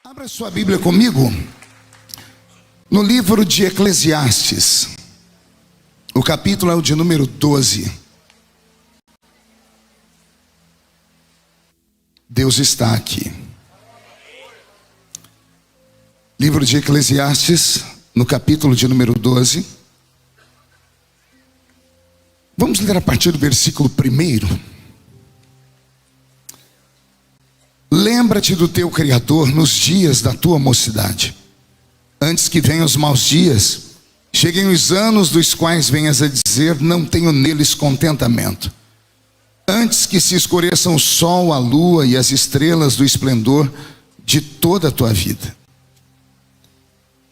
Abra sua Bíblia comigo no livro de Eclesiastes. O capítulo é o de número 12. Deus está aqui. Livro de Eclesiastes, no capítulo de número 12. Vamos ler a partir do versículo 1. Lembra-te do teu Criador nos dias da tua mocidade, antes que venham os maus dias, cheguem os anos dos quais venhas a dizer: não tenho neles contentamento. Antes que se escureçam o sol, a lua e as estrelas do esplendor de toda a tua vida,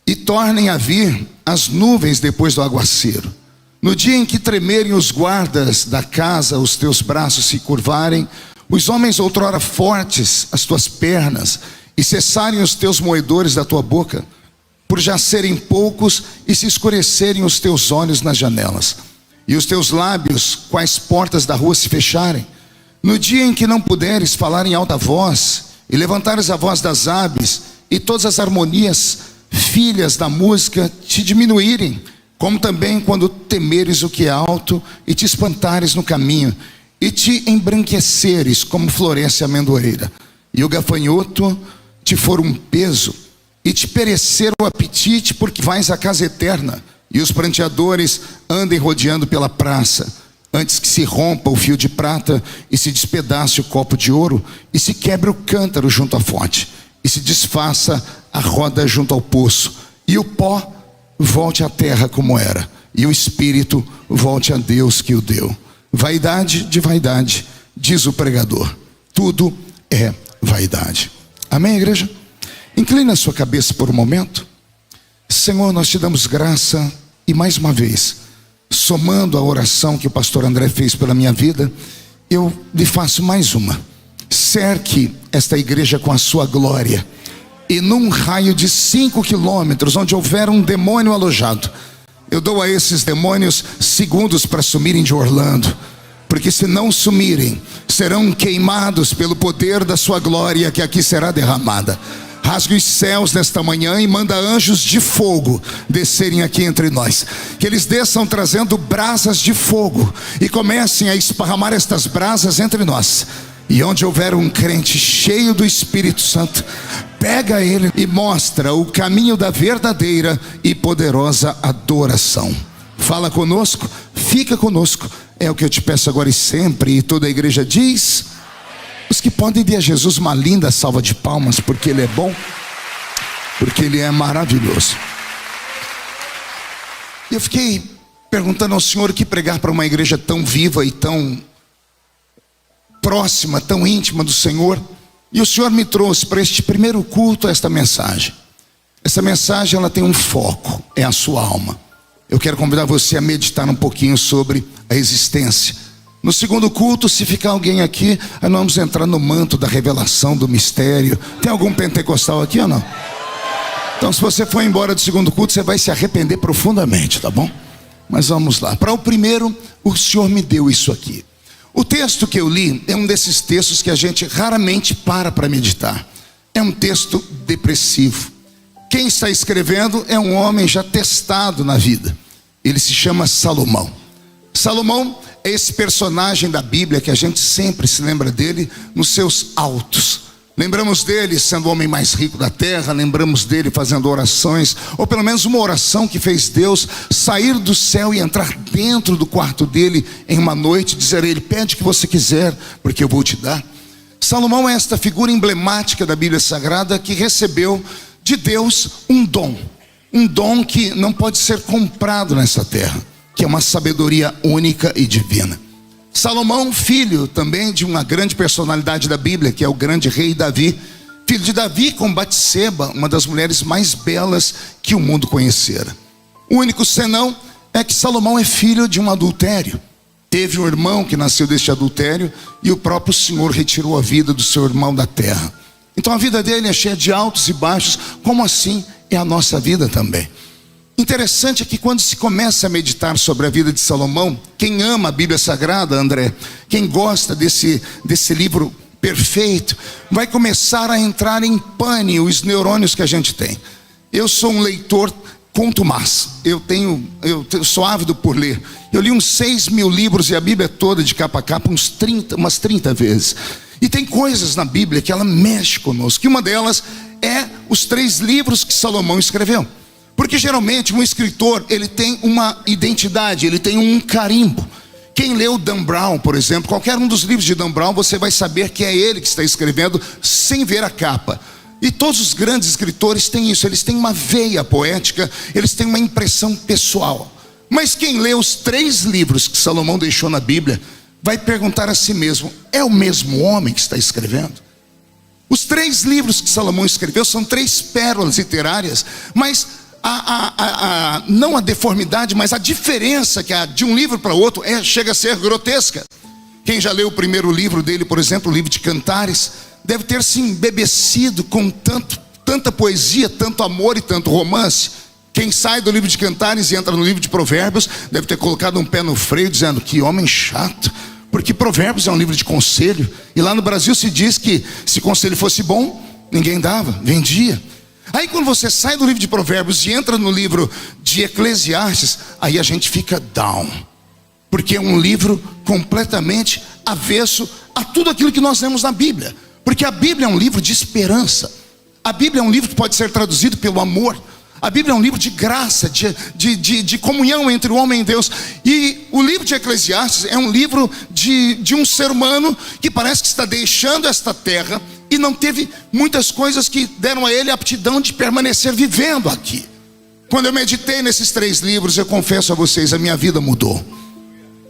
e tornem a vir as nuvens depois do aguaceiro. No dia em que tremerem os guardas da casa, os teus braços se curvarem, os homens outrora fortes, as tuas pernas, e cessarem os teus moedores da tua boca, por já serem poucos, e se escurecerem os teus olhos nas janelas, e os teus lábios, quais portas da rua se fecharem. No dia em que não puderes falar em alta voz, e levantares a voz das aves, e todas as harmonias, filhas da música, te diminuírem, como também quando temeres o que é alto, e te espantares no caminho, e te embranqueceres como floresce a amendoeira, e o gafanhoto te for um peso, e te perecer o apetite, porque vais à casa eterna, e os pranteadores andem rodeando pela praça, antes que se rompa o fio de prata, e se despedace o copo de ouro, e se quebre o cântaro junto à fonte, e se desfaça a roda junto ao poço, e o pó volte à terra como era, e o espírito volte a Deus que o deu. Vaidade de vaidade, diz o pregador, tudo é vaidade. Amém, igreja? Inclina a sua cabeça por um momento. Senhor, nós te damos graça, e mais uma vez, somando a oração que o pastor André fez pela minha vida, eu lhe faço mais uma. Cerque esta igreja com a sua glória, e num raio de 5 quilômetros, onde houver um demônio alojado, eu dou a esses demônios segundos para sumirem de Orlando, porque se não sumirem, serão queimados pelo poder da sua glória que aqui será derramada. Rasgue os céus nesta manhã e manda anjos de fogo descerem aqui entre nós, que eles desçam trazendo brasas de fogo e comecem a esparramar estas brasas entre nós. E onde houver um crente cheio do Espírito Santo, pega ele e mostra o caminho da verdadeira e poderosa adoração. Fala conosco, fica conosco, é o que eu te peço agora e sempre. E toda a igreja diz: os que podem, dar a Jesus uma linda salva de palmas, porque Ele é bom, porque Ele é maravilhoso. Eu fiquei perguntando ao Senhor o que pregar para uma igreja tão viva e tão próxima, tão íntima do Senhor. E o Senhor me trouxe para este primeiro culto esta mensagem. Essa mensagem, ela tem um foco, é a sua alma. Eu quero convidar você a meditar um pouquinho sobre a existência. No segundo culto, se ficar alguém aqui, nós vamos entrar no manto da revelação, do mistério. Tem algum pentecostal aqui ou não? Então, se você for embora do segundo culto, você vai se arrepender profundamente, tá bom? Mas vamos lá. Para o primeiro, o Senhor me deu isso aqui. O texto que eu li é um desses textos que a gente raramente para meditar. É um texto depressivo. Quem está escrevendo é um homem já testado na vida. Ele se chama Salomão. Salomão é esse personagem da Bíblia que a gente sempre se lembra dele nos seus altos. Lembramos dele sendo o homem mais rico da terra, lembramos dele fazendo orações, ou pelo menos uma oração que fez Deus sair do céu e entrar dentro do quarto dele em uma noite, dizer a ele: pede o que você quiser, porque eu vou te dar. Salomão é esta figura emblemática da Bíblia Sagrada que recebeu de Deus um dom que não pode ser comprado nessa terra, que é uma sabedoria única e divina. Salomão, filho também de uma grande personalidade da Bíblia, que é o grande rei Davi, filho de Davi com Batseba, uma das mulheres mais belas que o mundo conhecera. O único senão é que Salomão é filho de um adultério. Teve um irmão que nasceu deste adultério, e o próprio Senhor retirou a vida do seu irmão da terra. Então a vida dele é cheia de altos e baixos, como assim é a nossa vida também. Interessante é que quando se começa a meditar sobre a vida de Salomão, quem ama a Bíblia Sagrada, André, quem gosta desse livro perfeito, vai começar a entrar em pane os neurônios que a gente tem. Eu sou um leitor contumaz, eu sou ávido por ler. Eu li uns 6.000 livros e a Bíblia toda de capa a capa umas 30 vezes. E tem coisas na Bíblia que ela mexe conosco, que uma delas é os 3 livros que Salomão escreveu. Porque geralmente um escritor, ele tem uma identidade, ele tem um carimbo. Quem leu Dan Brown, por exemplo, qualquer um dos livros de Dan Brown, você vai saber que é ele que está escrevendo sem ver a capa. E todos os grandes escritores têm isso, eles têm uma veia poética, eles têm uma impressão pessoal. Mas quem lê os 3 livros que Salomão deixou na Bíblia, vai perguntar a si mesmo: é o mesmo homem que está escrevendo? Os 3 livros que Salomão escreveu são 3 pérolas literárias, mas não a deformidade, mas a diferença que há de um livro para outro chega a ser grotesca. Quem já leu o primeiro livro dele, por exemplo, o livro de Cantares, deve ter se embebecido com tanta poesia, tanto amor e tanto romance. Quem sai do livro de Cantares e entra no livro de Provérbios, deve ter colocado um pé no freio dizendo: que homem chato. Porque Provérbios é um livro de conselho, e lá no Brasil se diz que se conselho fosse bom, ninguém dava, vendia. Aí quando você sai do livro de Provérbios e entra no livro de Eclesiastes, aí a gente fica down, porque é um livro completamente avesso a tudo aquilo que nós lemos na Bíblia. Porque a Bíblia é um livro de esperança, a Bíblia é um livro que pode ser traduzido pelo amor, a Bíblia é um livro de graça, de comunhão entre o homem e Deus. E o livro de Eclesiastes é um livro de um ser humano que parece que está deixando esta terra e não teve muitas coisas que deram a ele a aptidão de permanecer vivendo aqui. Quando eu meditei nesses 3 livros, eu confesso a vocês, a minha vida mudou,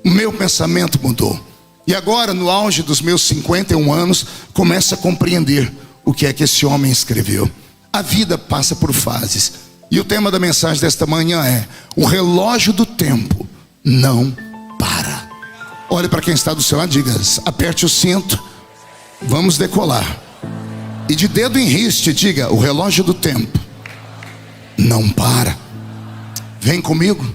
o meu pensamento mudou. E agora, no auge dos meus 51 anos, começo a compreender o que é que esse homem escreveu. A vida passa por fases. E o tema da mensagem desta manhã é: o relógio do tempo não para. Olhe para quem está do seu lado e diga: aperte o cinto, vamos decolar. E de dedo em riste diga: o relógio do tempo não para. Vem comigo.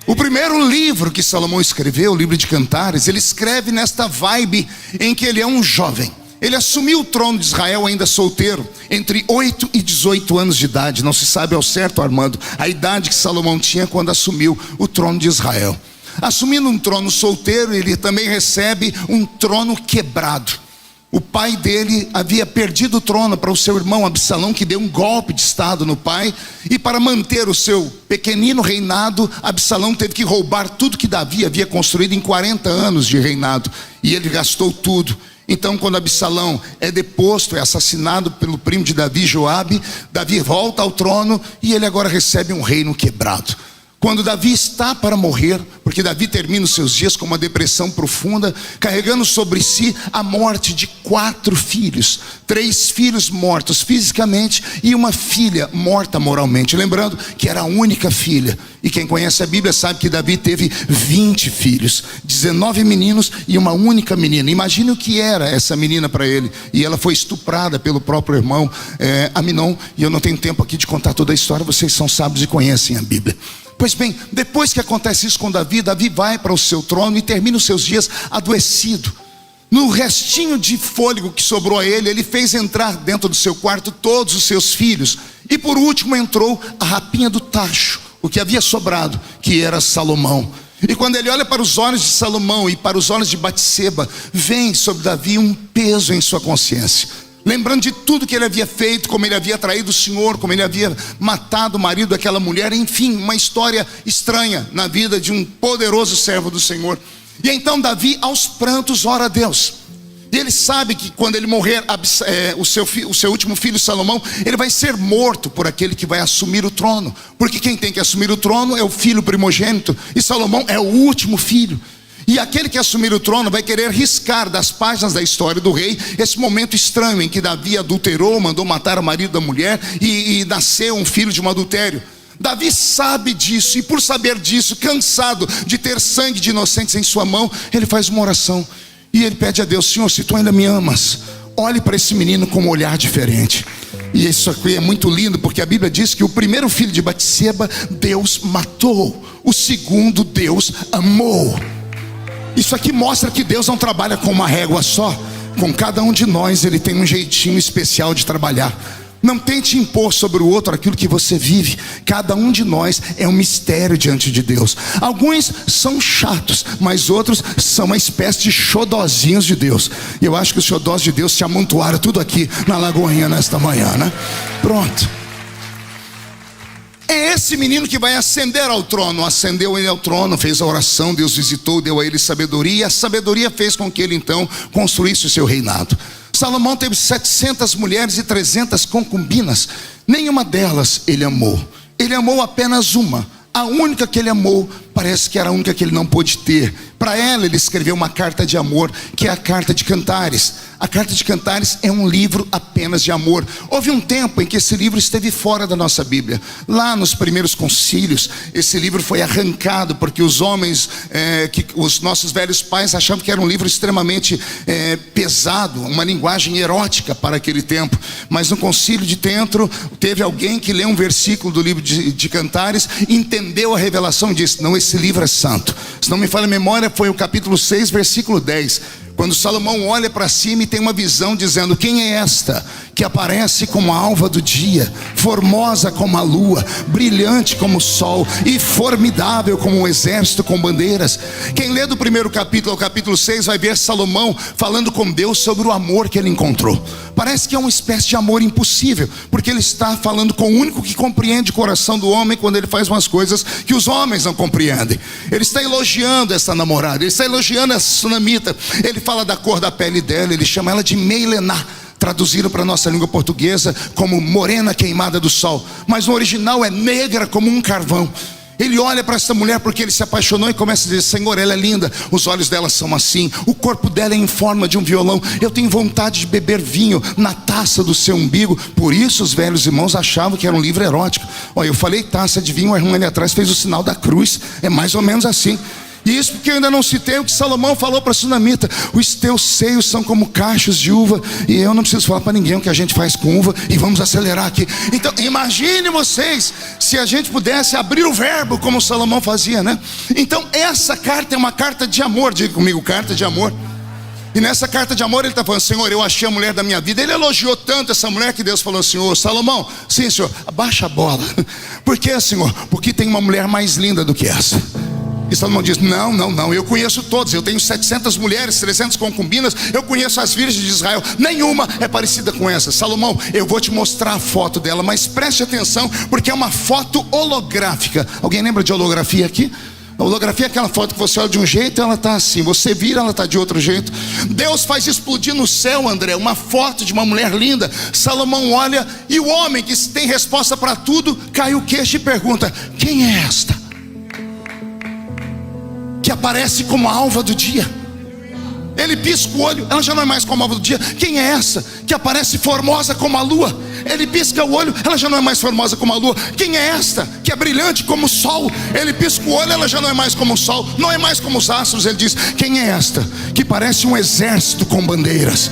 O primeiro livro que Salomão escreveu, o livro de Cantares, ele escreve nesta vibe em que ele é um jovem. Ele assumiu o trono de Israel ainda solteiro, entre 8 e 18 anos de idade. Não se sabe ao certo, Armando, a idade que Salomão tinha quando assumiu o trono de Israel. Assumindo um trono solteiro, ele também recebe um trono quebrado. O pai dele havia perdido o trono para o seu irmão Absalão, que deu um golpe de estado no pai. E para manter o seu pequenino reinado, Absalão teve que roubar tudo que Davi havia construído em 40 anos de reinado. E ele gastou tudo. Então, quando Absalão é deposto, é assassinado pelo primo de Davi, Joabe, Davi volta ao trono e ele agora recebe um reino quebrado. Quando Davi está para morrer, porque Davi termina os seus dias com uma depressão profunda, carregando sobre si a morte de 4 filhos, 3 filhos mortos fisicamente e uma filha morta moralmente. Lembrando que era a única filha. E quem conhece a Bíblia sabe que Davi teve 20 filhos, 19 meninos e uma única menina. Imagine o que era essa menina para ele. E ela foi estuprada pelo próprio irmão Aminon. E eu não tenho tempo aqui de contar toda a história, vocês são sábios e conhecem a Bíblia. Pois bem, depois que acontece isso com Davi, Davi vai para o seu trono e termina os seus dias adoecido. No restinho de fôlego que sobrou a ele, ele fez entrar dentro do seu quarto todos os seus filhos. E por último entrou a rapinha do tacho, o que havia sobrado, que era Salomão. E quando ele olha para os olhos de Salomão e para os olhos de Batseba, vem sobre Davi um peso em sua consciência. Lembrando de tudo que ele havia feito, como ele havia traído o Senhor, como ele havia matado o marido daquela mulher, enfim, uma história estranha na vida de um poderoso servo do Senhor. E então Davi aos prantos ora a Deus. E ele sabe que quando ele morrer, o seu último filho Salomão, ele vai ser morto por aquele que vai assumir o trono. Porque quem tem que assumir o trono é o filho primogênito, e Salomão é o último filho. E aquele que assumir o trono vai querer riscar das páginas da história do rei esse momento estranho em que Davi adulterou, mandou matar o marido da mulher e nasceu um filho de um adultério. Davi sabe disso, e por saber disso, cansado de ter sangue de inocentes em sua mão, ele faz uma oração e ele pede a Deus: Senhor, se tu ainda me amas, olhe para esse menino com um olhar diferente. E isso aqui é muito lindo, porque a Bíblia diz que o primeiro filho de Batseba Deus matou, o segundo Deus amou. Isso aqui mostra que Deus não trabalha com uma régua só. com cada um de nós Ele tem um jeitinho especial de trabalhar. Não tente impor sobre o outro aquilo que você vive. Cada um de nós é um mistério diante de Deus. Alguns são chatos, mas outros são uma espécie de xodozinhos de Deus. E eu acho que os xodós de Deus se amontoaram tudo aqui na Lagoinha nesta manhã, né? Pronto. É esse menino que vai ascender ao trono. Ascendeu ele ao trono, fez a oração, Deus visitou, deu a ele sabedoria. E a sabedoria fez com que ele então construísse o seu reinado. Salomão teve 700 mulheres e 300 concubinas. Nenhuma delas ele amou. Ele amou apenas uma. A única que ele amou, parece que era a única que ele não pôde ter. Para ela ele escreveu uma carta de amor, que é a carta de Cantares. A carta de Cantares é um livro apenas de amor. Houve um tempo em que esse livro esteve fora da nossa Bíblia. Lá nos primeiros concílios, esse livro foi arrancado, porque os homens, os nossos velhos pais achavam que era um livro extremamente pesado, uma linguagem erótica para aquele tempo. Mas no concílio de Trento, teve alguém que leu um versículo do livro de Cantares, entendeu a revelação e disse: não, esse livro é santo. Se não me falha a memória, foi o capítulo 6, versículo 10. Quando Salomão olha para cima e tem uma visão dizendo: quem é esta que aparece como a alva do dia, formosa como a lua, brilhante como o sol e formidável como um exército com bandeiras? Quem lê do primeiro capítulo ao capítulo 6 vai ver Salomão falando com Deus sobre o amor que ele encontrou. Parece que é uma espécie de amor impossível, porque ele está falando com o único que compreende o coração do homem quando ele faz umas coisas que os homens não compreendem. Ele está elogiando essa namorada, ele está elogiando essa sunamita. Ele fala da cor da pele dela, ele chama ela de Meilená, traduziram para a nossa língua portuguesa como morena queimada do sol, mas no original é negra como um carvão. Ele olha para essa mulher porque ele se apaixonou e começa a dizer: Senhor, ela é linda, os olhos dela são assim, o corpo dela é em forma de um violão, eu tenho vontade de beber vinho na taça do seu umbigo. Por isso os velhos irmãos achavam que era um livro erótico. Olha, eu falei taça de vinho, o irmão ali atrás fez o sinal da cruz, é mais ou menos assim. E isso porque eu ainda não citei o que Salomão falou para a sunamita: os teus seios são como cachos de uva. E eu não preciso falar para ninguém o que a gente faz com uva. E vamos acelerar aqui. Então imagine vocês, se a gente pudesse abrir o verbo como Salomão fazia, né? Então essa carta é uma carta de amor. Diga comigo, carta de amor. E nessa carta de amor ele está falando: Senhor, eu achei a mulher da minha vida. Ele elogiou tanto essa mulher que Deus falou: Senhor, Salomão, sim senhor, abaixa a bola. Por quê, Senhor? Porque tem uma mulher mais linda do que essa. E Salomão diz: não, eu conheço todos, eu tenho 700 mulheres, 300 concubinas, eu conheço as virgens de Israel, nenhuma é parecida com essa. Salomão, eu vou te mostrar a foto dela, mas preste atenção, porque é uma foto holográfica. Alguém lembra de holografia aqui? A holografia é aquela foto que você olha de um jeito e ela está assim, você vira, ela está de outro jeito. Deus faz explodir no céu, André, uma foto de uma mulher linda. Salomão olha e o homem que tem resposta para tudo cai o queixo e pergunta: quem é esta que aparece como a alva do dia? Ele pisca o olho, ela já não é mais como a alva do dia. Quem é essa que aparece formosa como a lua? Ele pisca o olho, ela já não é mais formosa como a lua. Quem é esta que é brilhante como o sol? Ele pisca o olho, ela já não é mais como o sol, não é mais como os astros. Ele diz: quem é esta que parece um exército com bandeiras?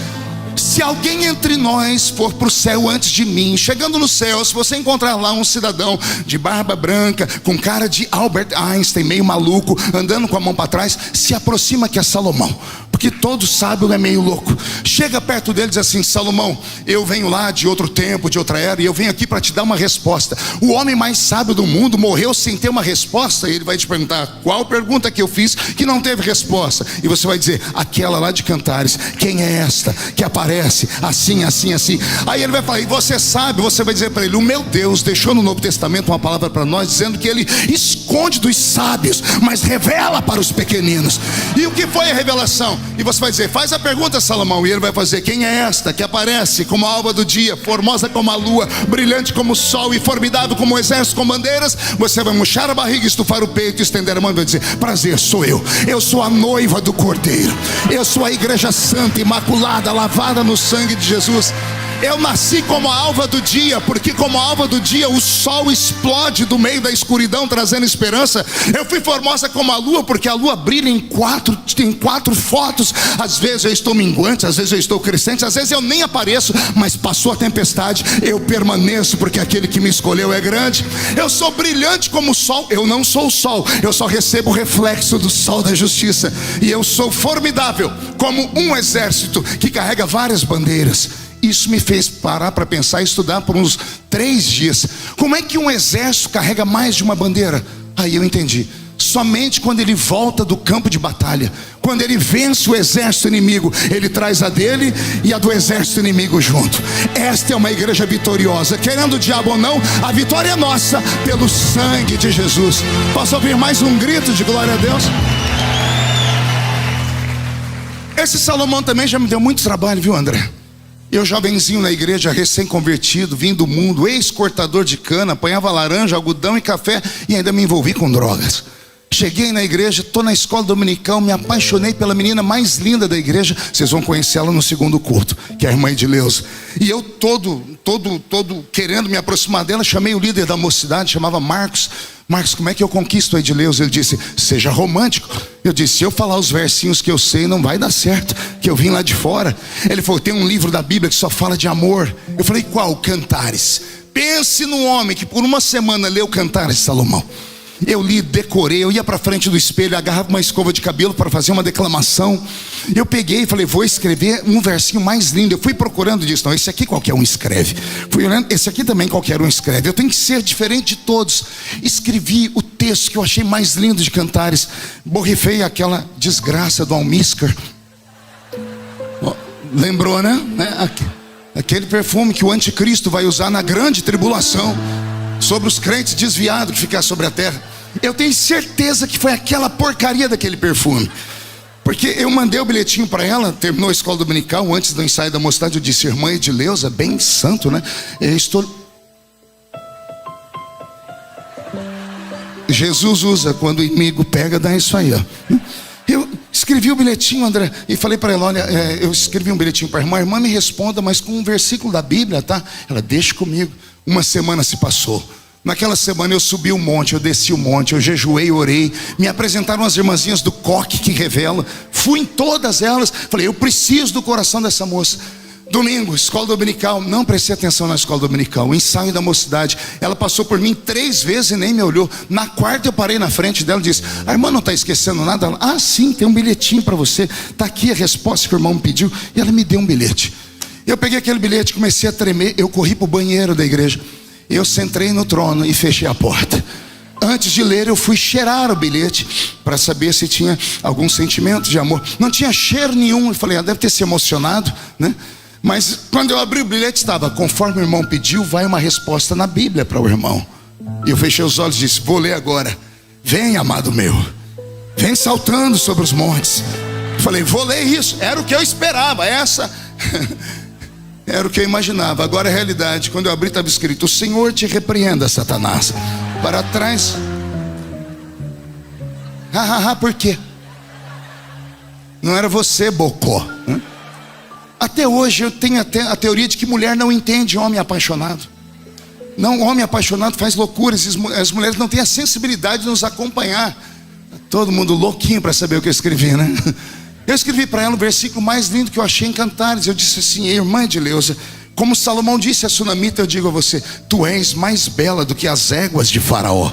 Se alguém entre nós for para o céu antes de mim, chegando no céu, se você encontrar lá um cidadão de barba branca, com cara de Albert Einstein, meio maluco, andando com a mão para trás, se aproxima que é Salomão, porque todo sábio é meio louco. Chega perto dele e diz assim: Salomão, eu venho lá de outro tempo, de outra era, e eu venho aqui para te dar uma resposta. O homem mais sábio do mundo morreu sem ter uma resposta. E ele vai te perguntar: qual pergunta que eu fiz que não teve resposta? E você vai dizer: aquela lá de Cantares. Quem é esta que aparece assim, assim, assim? Aí ele vai falar: e você sabe? Você vai dizer para ele: o meu Deus deixou no Novo Testamento uma palavra para nós, dizendo que ele esconde dos sábios, mas revela para os pequeninos. E o que foi a revelação? E você vai dizer: faz a pergunta, Salomão. E ele vai fazer: quem é esta que aparece como a alva do dia, formosa como a lua, brilhante como o sol e formidável como um exército com bandeiras? Você vai murchar a barriga, estufar o peito, estender a mão e vai dizer: prazer, sou eu sou a noiva do Cordeiro, eu sou a igreja santa, imaculada, lavada no sangue de Jesus. Eu nasci como a alva do dia, porque como a alva do dia o sol explode do meio da escuridão, trazendo esperança. Eu fui formosa como a lua, porque a lua brilha em quatro fotos. Às vezes eu estou minguante, às vezes eu estou crescente, às vezes eu nem apareço, mas passou a tempestade, eu permaneço, porque aquele que me escolheu é grande. Eu sou brilhante como o sol. Eu não sou o sol, eu só recebo o reflexo do sol da justiça. E eu sou formidável como um exército que carrega várias bandeiras. Isso me fez parar para pensar e estudar por uns 3 dias. Como é que um exército carrega mais de uma bandeira? Aí eu entendi. Somente quando ele volta do campo de batalha, quando ele vence o exército inimigo, ele traz a dele e a do exército inimigo junto. Esta é uma igreja vitoriosa. Querendo o diabo ou não, a vitória é nossa pelo sangue de Jesus. Posso ouvir mais um grito de glória a Deus? Esse Salomão também já me deu muito trabalho, viu, André? Eu jovenzinho na igreja, recém-convertido, vim do mundo, ex-cortador de cana, apanhava laranja, algodão e café e ainda me envolvi com drogas. Cheguei na igreja, estou na escola dominical, me apaixonei pela menina mais linda da igreja. Vocês vão conhecê-la no segundo culto, que é a irmã Edileuza. E eu todo querendo me aproximar dela, chamei o líder da mocidade, chamava Marcos. Marcos, como é que eu conquisto a Edileuza? Ele disse, seja romântico. Eu disse, se eu falar os versinhos que eu sei, não vai dar certo, que eu vim lá de fora. Ele falou, tem um livro da Bíblia que só fala de amor. Eu falei, qual? Cantares. Pense num homem que por uma semana leu Cantares de Salomão. Eu li, decorei, eu ia para frente do espelho, agarrava uma escova de cabelo para fazer uma declamação. Eu peguei e falei, vou escrever um versinho mais lindo. Eu fui procurando e disse, não, esse aqui qualquer um escreve. Fui olhando, esse aqui também qualquer um escreve. Eu tenho que ser diferente de todos. Escrevi o texto que eu achei mais lindo de Cantares. Borrifei aquela desgraça do almíscar. Lembrou, né? Aquele perfume que o anticristo vai usar na grande tribulação sobre os crentes desviados que ficam sobre a terra. Eu tenho certeza que foi aquela porcaria daquele perfume, porque eu mandei o bilhetinho para ela. Terminou a escola dominical, antes do ensaio da mocidade, eu disse, irmã Edileuza, bem santo, né? Jesus usa quando o inimigo pega, dá isso aí, ó. Eu escrevi o bilhetinho, André, e falei para ela, olha, eu escrevi um bilhetinho para a irmã me responda, mas com um versículo da Bíblia, tá? Ela, deixa comigo. Uma semana se passou. Naquela semana eu subi o monte, eu desci o monte, eu jejuei, orei. Me apresentaram as irmãzinhas do coque que revela. Fui em todas elas. Falei, eu preciso do coração dessa moça. Domingo, escola dominical. Não prestei atenção na escola dominical. O ensaio da mocidade. Ela passou por mim 3 vezes e nem me olhou. Na quarta eu parei na frente dela e disse, a irmã não está esquecendo nada? Ela, ah, sim, tem um bilhetinho para você. Está aqui a resposta que o irmão me pediu. E ela me deu um bilhete. Eu peguei aquele bilhete, comecei a tremer. Eu corri para o banheiro da igreja. Eu sentei no trono e fechei a porta. Antes de ler, eu fui cheirar o bilhete para saber se tinha algum sentimento de amor. Não tinha cheiro nenhum. Eu falei, deve ter se emocionado, né? Mas quando eu abri o bilhete, estava, conforme o irmão pediu, vai uma resposta na Bíblia para o irmão. E eu fechei os olhos e disse, vou ler agora. Vem, amado meu, vem saltando sobre os montes. Eu falei, vou ler isso. Era o que eu esperava, era o que eu imaginava. Agora é a realidade. Quando eu abri, estava escrito, o Senhor te repreenda, Satanás. Para trás. Por quê? Não era você, bocó. Até hoje eu tenho até a teoria de que mulher não entende homem apaixonado. Não, homem apaixonado faz loucuras. As mulheres não têm a sensibilidade de nos acompanhar. Todo mundo louquinho para saber o que eu escrevi, né? Eu escrevi para ela o versículo mais lindo que eu achei em Cantares. Eu disse assim, irmã Edileuza, como Salomão disse a sunamita, eu digo a você, tu és mais bela do que as éguas de Faraó.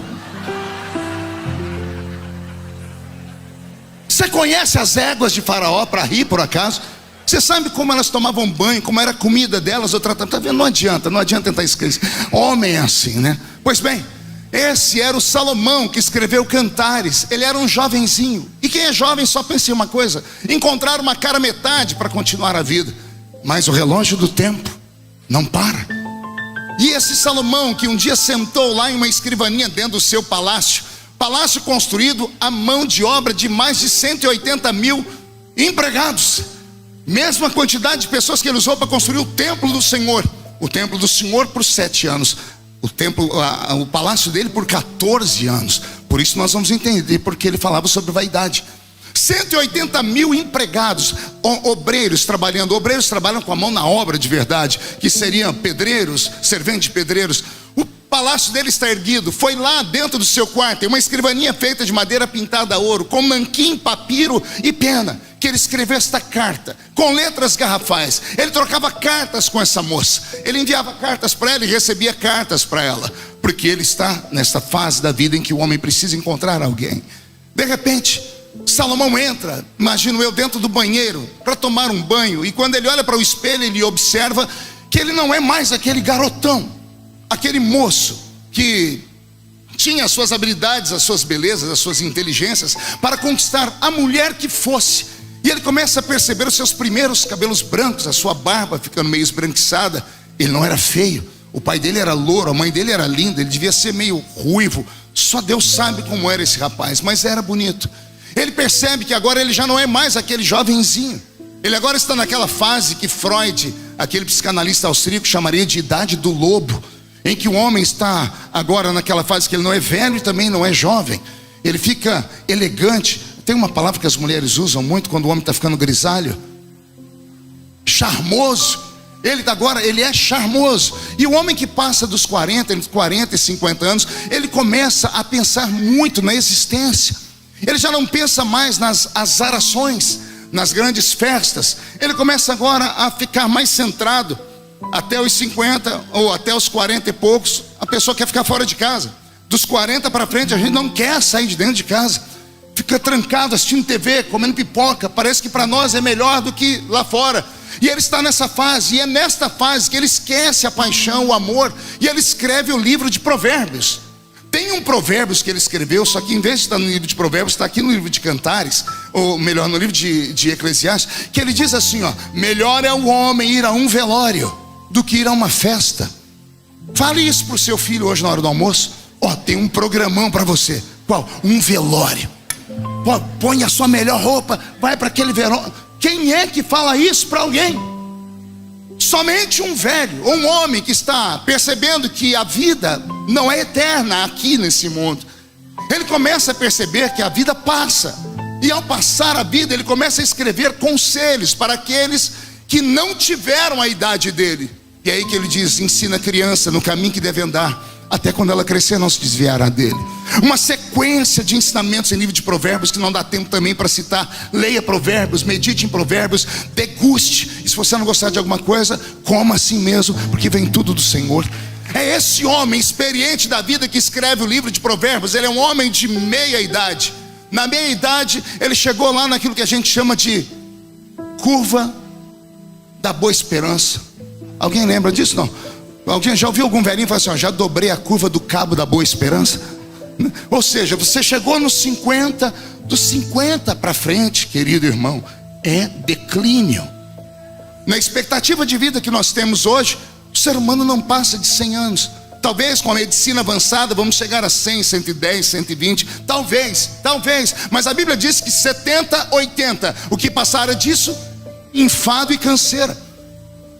Você conhece as éguas de Faraó para rir por acaso? Você sabe como elas tomavam banho, como era a comida delas, ou tratamento? Tá vendo? Não adianta tentar escrever. Homem é assim, né? Pois bem, esse era o Salomão que escreveu Cantares. Ele era um jovenzinho. E quem é jovem só pensa em uma coisa: encontrar uma cara metade para continuar a vida. Mas o relógio do tempo não para. E esse Salomão que um dia sentou lá em uma escrivaninha dentro do seu palácio construído à mão de obra de mais de 180 mil empregados. Mesma quantidade de pessoas que ele usou para construir o templo do Senhor. O templo do Senhor por 7 anos. O palácio dele por 14 anos. Por isso nós vamos entender porque ele falava sobre vaidade. 180 mil empregados, obreiros trabalhando. Obreiros trabalham com a mão na obra de verdade, que seriam pedreiros, serventes de pedreiros. O palácio dele está erguido. Foi lá dentro do seu quarto, tem uma escrivaninha feita de madeira pintada a ouro, com nanquim, papiro e pena, que ele escreveu esta carta, com letras garrafais. Ele trocava cartas com essa moça. Ele enviava cartas para ela e recebia cartas para ela, porque ele está nesta fase da vida em que o homem precisa encontrar alguém. De repente, Salomão entra, imagino eu, dentro do banheiro para tomar um banho, e quando ele olha para o espelho, ele observa que ele não é mais aquele garotão, aquele moço que tinha as suas habilidades, as suas belezas, as suas inteligências para conquistar a mulher que fosse. E ele começa a perceber os seus primeiros cabelos brancos, a sua barba ficando meio esbranquiçada. Ele não era feio, o pai dele era louro, a mãe dele era linda, ele devia ser meio ruivo. Só Deus sabe como era esse rapaz, mas era bonito. Ele percebe que agora ele já não é mais aquele jovenzinho. Ele agora está naquela fase que Freud, aquele psicanalista austríaco, chamaria de idade do lobo, em que o homem está agora naquela fase que ele não é velho e também não é jovem. Ele fica elegante. Tem uma palavra que as mulheres usam muito quando o homem está ficando grisalho: charmoso. Ele é charmoso. E o homem que passa dos 40, entre 40 e 50 anos, ele começa a pensar muito na existência. Ele já não pensa mais nas azarações, nas grandes festas. Ele começa agora a ficar mais centrado. Até os 50 ou até os 40 e poucos, a pessoa quer ficar fora de casa. Dos 40 para frente, a gente não quer sair de dentro de casa. Fica trancado assistindo TV, comendo pipoca. Parece que para nós é melhor do que lá fora. E ele está nessa fase, e é nesta fase que ele esquece a paixão, o amor, e ele escreve o livro de Provérbios. Tem um Provérbios que ele escreveu, só que em vez de estar no livro de Provérbios, está aqui no livro de Cantares, ou melhor, no livro de Eclesiastes, que ele diz assim, ó: melhor é o homem ir a um velório do que ir a uma festa. Fale isso para o seu filho hoje na hora do almoço. Ó, tem um programão para você. Qual? Um velório. Pô, põe a sua melhor roupa, vai para aquele velório. Quem é que fala isso para alguém? Somente um velho, ou um homem que está percebendo que a vida não é eterna aqui nesse mundo. Ele começa a perceber que a vida passa, e ao passar a vida, ele começa a escrever conselhos para aqueles que não tiveram a idade dele. E é aí que ele diz: ensina a criança no caminho que deve andar, até quando ela crescer não se desviará dele. Uma sequência de ensinamentos em livro de Provérbios que não dá tempo também para citar. Leia Provérbios, medite em Provérbios, deguste. E se você não gostar de alguma coisa, coma assim mesmo, porque vem tudo do Senhor. É esse homem experiente da vida que escreve o livro de Provérbios. Ele é um homem de meia idade. Na meia idade, ele chegou lá naquilo que a gente chama de curva da boa esperança. Alguém lembra disso? Não? Alguém já ouviu algum velhinho falar assim: ó, já dobrei a curva do cabo da boa esperança? Ou seja, você chegou nos 50, dos 50 para frente, querido irmão, é declínio. Na expectativa de vida que nós temos hoje, o ser humano não passa de 100 anos. Talvez com a medicina avançada vamos chegar a 100, 110, 120, talvez, mas a Bíblia diz que 70, 80, o que passara disso, enfado e canseira.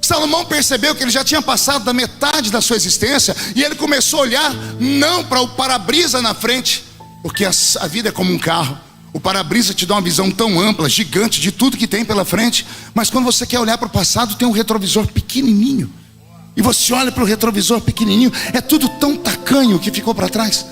Salomão percebeu que ele já tinha passado da metade da sua existência, e ele começou a olhar não para o para-brisa na frente, porque a vida é como um carro. O para-brisa te dá uma visão tão ampla, gigante, de tudo que tem pela frente, mas quando você quer olhar para o passado, tem um retrovisor pequenininho, e você olha para o retrovisor pequenininho, é tudo tão tacanho que ficou para trás.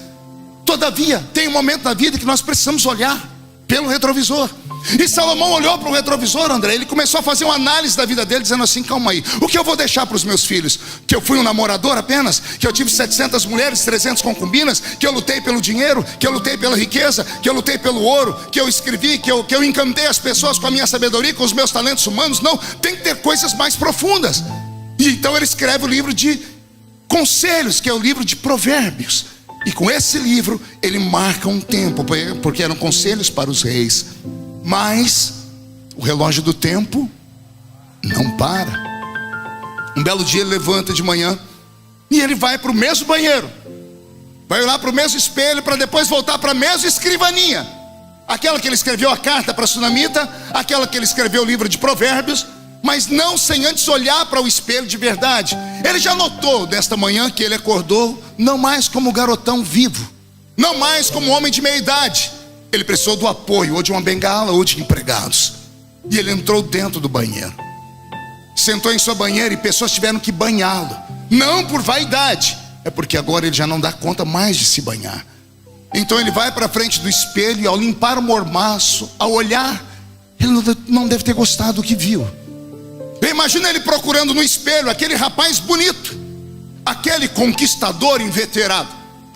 Todavia, tem um momento na vida que nós precisamos olhar pelo retrovisor. E Salomão olhou para o retrovisor, André. Ele começou a fazer uma análise da vida dele, dizendo assim: calma aí, o que eu vou deixar para os meus filhos? Que eu fui um namorador apenas? Que eu tive 700 mulheres, 300 concubinas? Que eu lutei pelo dinheiro? Que eu lutei pela riqueza? Que eu lutei pelo ouro? Que eu escrevi? Que eu encantei as pessoas com a minha sabedoria, com os meus talentos humanos? Não, tem que ter coisas mais profundas. E então ele escreve o livro de conselhos, que é o livro de Provérbios. E com esse livro ele marca um tempo, porque eram conselhos para os reis. Mas o relógio do tempo não para. Um belo dia ele levanta de manhã e ele vai para o mesmo banheiro, vai lá para o mesmo espelho, para depois voltar para a mesma escrivaninha, aquela que ele escreveu a carta para a Sunamita, aquela que ele escreveu o livro de Provérbios, mas não sem antes olhar para o espelho de verdade. Ele já notou desta manhã que ele acordou não mais como garotão vivo, não mais como homem de meia idade. Ele precisou do apoio, ou de uma bengala, ou de empregados. E ele entrou dentro do banheiro, sentou em sua banheira, e pessoas tiveram que banhá-lo. Não por vaidade, é porque agora ele já não dá conta mais de se banhar. Então ele vai para frente do espelho, e ao limpar o mormaço, ao olhar, ele não deve ter gostado do que viu. Imagina ele procurando no espelho aquele rapaz bonito, aquele conquistador inveterado,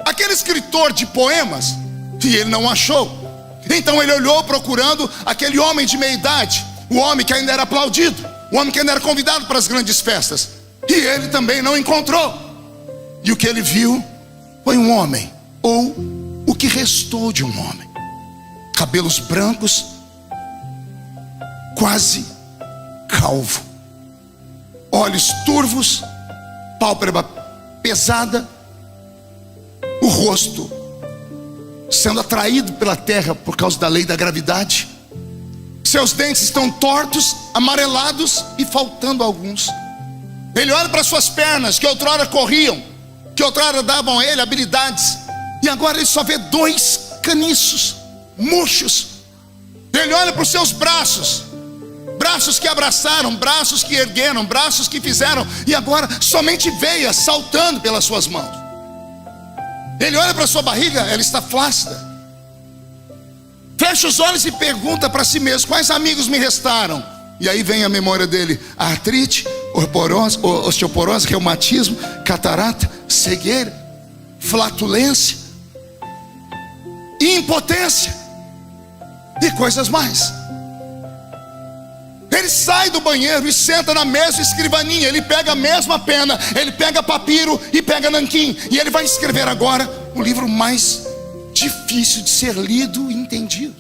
aquele escritor de poemas, e ele não achou. Então ele olhou procurando aquele homem de meia idade, o homem que ainda era aplaudido, o homem que ainda era convidado para as grandes festas, e ele também não encontrou. E o que ele viu foi um homem, ou o que restou de um homem, cabelos brancos, quase calvo, olhos turvos, pálpebra pesada, o rosto sendo atraído pela terra por causa da lei da gravidade. Seus dentes estão tortos, amarelados e faltando alguns. Ele olha para suas pernas, que outrora corriam, que outrora davam a ele habilidades, e agora ele só vê 2 caniços murchos. Ele olha para os seus braços, braços que abraçaram, braços que ergueram, braços que fizeram, e agora somente veias saltando pelas suas mãos. Ele olha para sua barriga, ela está flácida. Fecha os olhos e pergunta para si mesmo: quais amigos me restaram? E aí vem a memória dele: artrite, osteoporose, reumatismo, catarata, cegueira, flatulência, impotência e coisas mais. Ele sai do banheiro e senta na mesma escrivaninha. Ele pega a mesma pena, ele pega papiro e pega nanquim, e ele vai escrever agora o livro mais difícil de ser lido e entendido,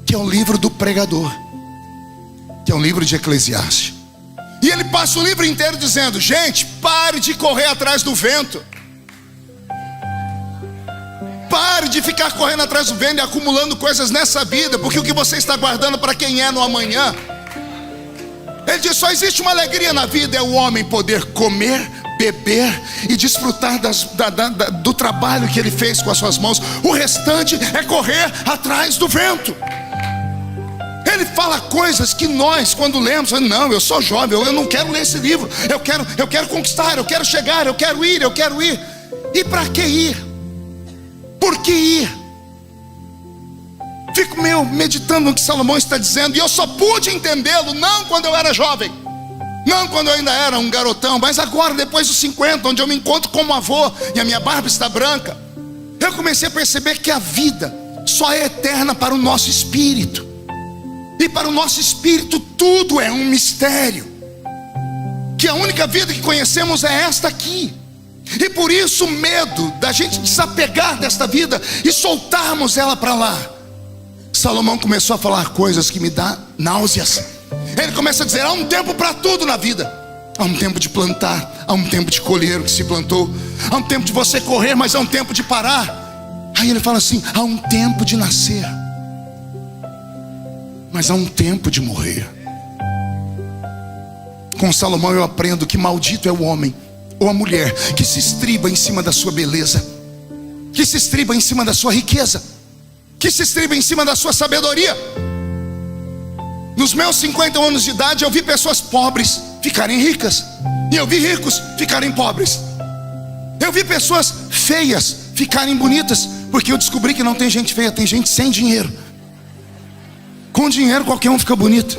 que é o livro do pregador, que é um livro de Eclesiastes. E ele passa o livro inteiro dizendo: gente, pare de correr atrás do vento. Pare de ficar correndo atrás do vento e acumulando coisas nessa vida, porque o que você está guardando para quem é no amanhã. Ele diz: só existe uma alegria na vida, é o homem poder comer, beber e desfrutar do trabalho que ele fez com as suas mãos. O restante é correr atrás do vento. Ele fala coisas que nós, quando lemos, não, eu sou jovem, eu não quero ler esse livro, eu quero conquistar, eu quero chegar, eu quero ir. E para que ir? Por que ir? Fico meditando no que Salomão está dizendo, e eu só pude entendê-lo não quando eu era jovem, não quando eu ainda era um garotão, mas agora, depois dos 50, onde eu me encontro como avô e a minha barba está branca, eu comecei a perceber que a vida só é eterna para o nosso espírito, e para o nosso espírito tudo é um mistério, que a única vida que conhecemos é esta aqui. E por isso o medo da gente desapegar desta vida e soltarmos ela para lá. Salomão começou a falar coisas que me dão náuseas. Ele começa a dizer: há um tempo para tudo na vida. Há um tempo de plantar, há um tempo de colher o que se plantou, há um tempo de você correr, mas há um tempo de parar. Aí ele fala assim: há um tempo de nascer, mas há um tempo de morrer. Com Salomão eu aprendo que maldito é o homem ou a mulher que se estriba em cima da sua beleza, que se estriba em cima da sua riqueza, que se estriba em cima da sua sabedoria. Nos meus 50 anos de idade eu vi pessoas pobres ficarem ricas, e eu vi ricos ficarem pobres. Eu vi pessoas feias ficarem bonitas, porque eu descobri que não tem gente feia, tem gente sem dinheiro. Com dinheiro qualquer um fica bonito.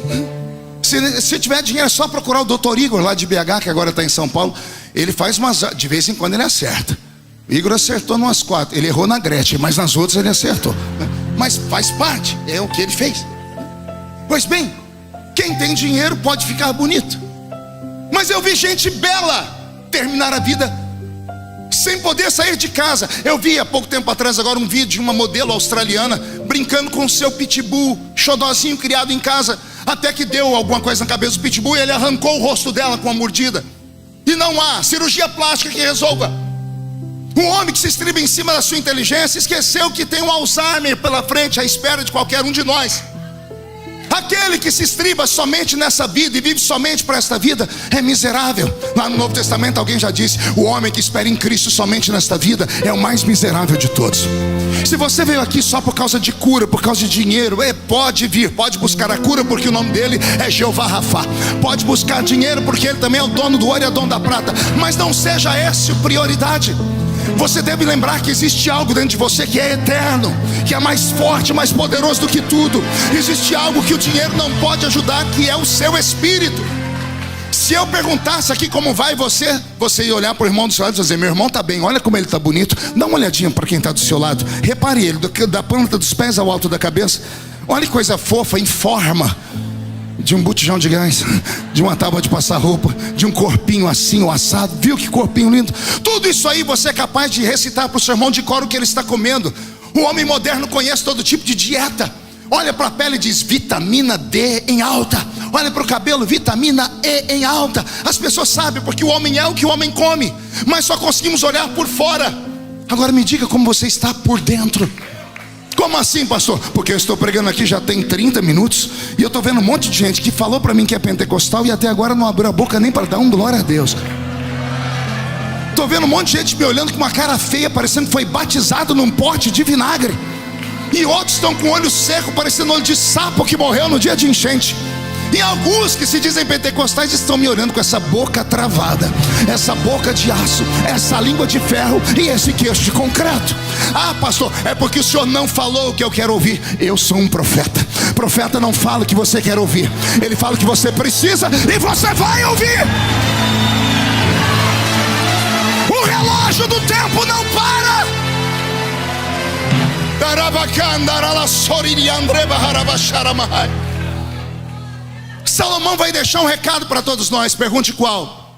Se tiver dinheiro é só procurar o Dr. Igor lá de BH, que agora está em São Paulo. Ele faz de vez em quando ele acerta. O Igor acertou numas 4, ele errou na Gretchen, mas nas outras ele acertou. Mas faz parte, é o que ele fez. Pois bem, quem tem dinheiro pode ficar bonito, mas eu vi gente bela terminar a vida sem poder sair de casa. Eu vi há pouco tempo atrás agora um vídeo de uma modelo australiana brincando com o seu pitbull, xodozinho criado em casa, até que deu alguma coisa na cabeça do pitbull e ele arrancou o rosto dela com a mordida. E não há cirurgia plástica que resolva. Um homem que se estriba em cima da sua inteligência esqueceu que tem um Alzheimer pela frente à espera de qualquer um de nós. Aquele que se estriba somente nessa vida e vive somente para esta vida é miserável. Lá no Novo Testamento alguém já disse: o homem que espera em Cristo somente nesta vida é o mais miserável de todos. Se você veio aqui só por causa de cura, por causa de dinheiro, pode vir, pode buscar a cura, porque o nome dele é Jeová Rafá. Pode buscar dinheiro, porque ele também é o dono do ouro e é o dono da prata. Mas não seja essa a prioridade. Você deve lembrar que existe algo dentro de você que é eterno, que é mais forte, mais poderoso do que tudo. Existe algo que o dinheiro não pode ajudar, que é o seu espírito. Se eu perguntasse aqui como vai você ia olhar para o irmão do seu lado e dizer: meu irmão está bem, olha como ele está bonito. Dá uma olhadinha para quem está do seu lado. Repare ele, da ponta dos pés ao alto da cabeça. Olha que coisa fofa, em forma de um botijão de gás, de uma tábua de passar roupa, de um corpinho assim ou assado. Viu que corpinho lindo? Tudo isso aí você é capaz de recitar para o seu irmão de cor o que ele está comendo. O homem moderno conhece todo tipo de dieta. Olha para a pele e diz: vitamina D em alta. Olha para o cabelo: vitamina E em alta. As pessoas sabem, porque o homem é o que o homem come, mas só conseguimos olhar por fora. Agora me diga como você está por dentro. Como assim, pastor? Porque eu estou pregando aqui já tem 30 minutos e eu estou vendo um monte de gente que falou para mim que é pentecostal e até agora não abriu a boca nem para dar um glória a Deus. Estou vendo um monte de gente me olhando com uma cara feia, parecendo que foi batizado num pote de vinagre. E outros estão com o olho seco, parecendo olho de sapo que morreu no dia de enchente. E alguns que se dizem pentecostais estão me olhando com essa boca travada, essa boca de aço, essa língua de ferro e esse queixo de concreto. Ah, pastor, é porque o senhor não falou o que eu quero ouvir. Eu sou um profeta. Profeta não fala o que você quer ouvir, ele fala o que você precisa e você vai ouvir. O relógio do tempo não para. Salomão vai deixar um recado para todos nós. Pergunte qual.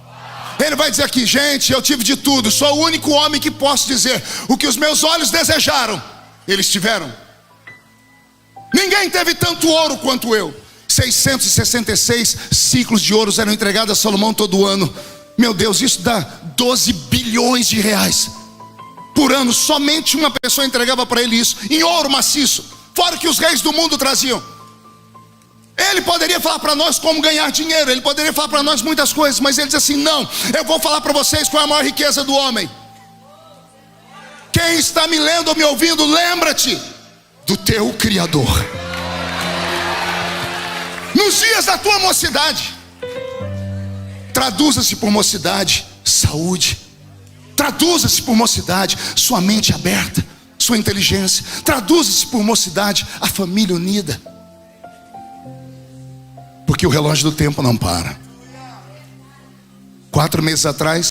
Ele vai dizer aqui: gente, eu tive de tudo, sou o único homem que posso dizer o que os meus olhos desejaram, eles tiveram. Ninguém teve tanto ouro quanto eu. 666 ciclos de ouro eram entregados a Salomão todo ano. Meu Deus, isso dá 12 bilhões de reais por ano. Somente uma pessoa entregava para ele isso, em ouro maciço, fora o que os reis do mundo traziam. Ele poderia falar para nós como ganhar dinheiro, ele poderia falar para nós muitas coisas, mas ele diz assim: não, eu vou falar para vocês qual é a maior riqueza do homem. Quem está me lendo ou me ouvindo, lembra-te do teu Criador. Nos dias da tua mocidade, traduza-se por mocidade saúde. Traduza-se por mocidade sua mente aberta, sua inteligência. Traduza-se por mocidade a família unida. Porque o relógio do tempo não para. 4 meses atrás,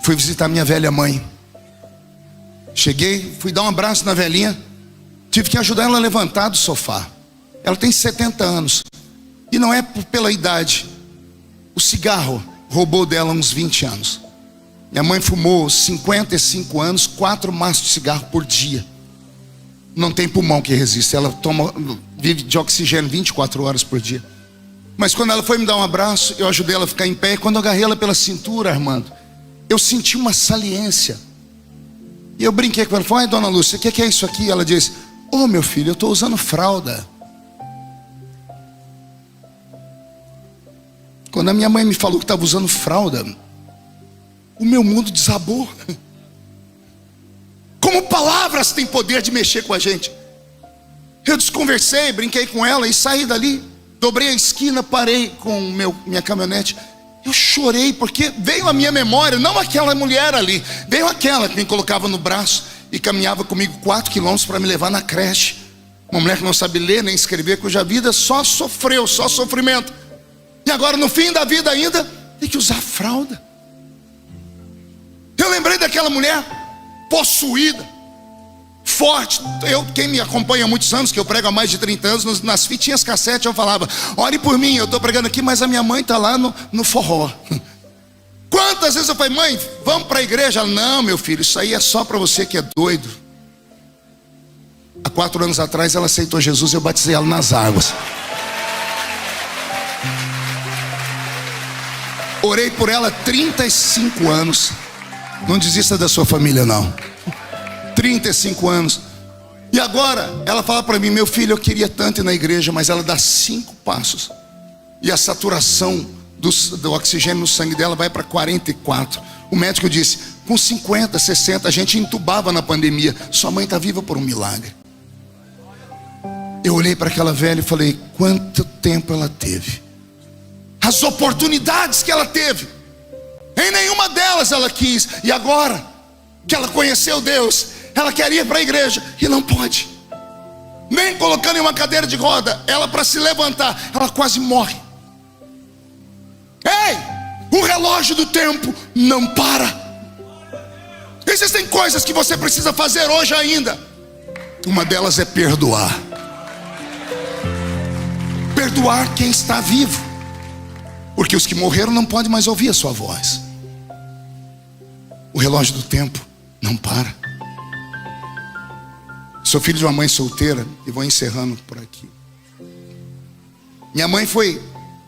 fui visitar minha velha mãe. Cheguei, fui dar um abraço na velhinha. Tive que ajudar ela a levantar do sofá. Ela tem 70 anos. E não é pela idade. O cigarro roubou dela uns 20 anos. Minha mãe fumou 55 anos, 4 maços de cigarro por dia. Não tem pulmão que resista. Ela vive de oxigênio 24 horas por dia. Mas quando ela foi me dar um abraço, eu ajudei ela a ficar em pé. E quando eu agarrei ela pela cintura, Armando, eu senti uma saliência. E eu brinquei com ela. Falei: ai, dona Lúcia, o que é isso aqui? Ela disse: ô, meu filho, eu estou usando fralda. Quando a minha mãe me falou que estava usando fralda, o meu mundo desabou. Como palavras têm poder de mexer com a gente. Eu desconversei, brinquei com ela e saí dali. Dobrei a esquina, parei com minha caminhonete. Eu chorei porque veio a minha memória, não aquela mulher ali, veio aquela que me colocava no braço e caminhava comigo 4 quilômetros para me levar na creche. Uma mulher que não sabe ler nem escrever, cuja vida só sofreu, só sofrimento. E agora no fim da vida ainda tem que usar fralda. Eu lembrei daquela mulher possuída, forte. Quem me acompanha há muitos anos, que eu prego há mais de 30 anos, nas fitinhas cassete eu falava: ore por mim, eu estou pregando aqui, mas a minha mãe está lá no forró. Quantas vezes eu falei: mãe, vamos para a igreja? Ela: não, meu filho, isso aí é só para você que é doido. Há 4 anos atrás ela aceitou Jesus e eu batizei ela nas águas. Orei por ela 35 anos. Não desista da sua família, não. 35 anos. E agora ela fala para mim: meu filho, eu queria tanto ir na igreja, mas ela dá 5 passos e a saturação do oxigênio no sangue dela vai para 44. O médico disse: com 50, 60 a gente entubava na pandemia. Sua mãe está viva por um milagre. Eu olhei para aquela velha e falei: quanto tempo ela teve, as oportunidades que ela teve, em nenhuma delas ela quis. E agora que ela conheceu Deus, ela quer ir para a igreja e não pode, nem colocando em uma cadeira de roda. Ela, para se levantar, ela quase morre. Ei, o relógio do tempo não para. Existem coisas que você precisa fazer hoje ainda. Uma delas é perdoar. Perdoar quem está vivo, porque os que morreram não podem mais ouvir a sua voz. O relógio do tempo não para. Sou filho de uma mãe solteira e vou encerrando por aqui. Minha mãe foi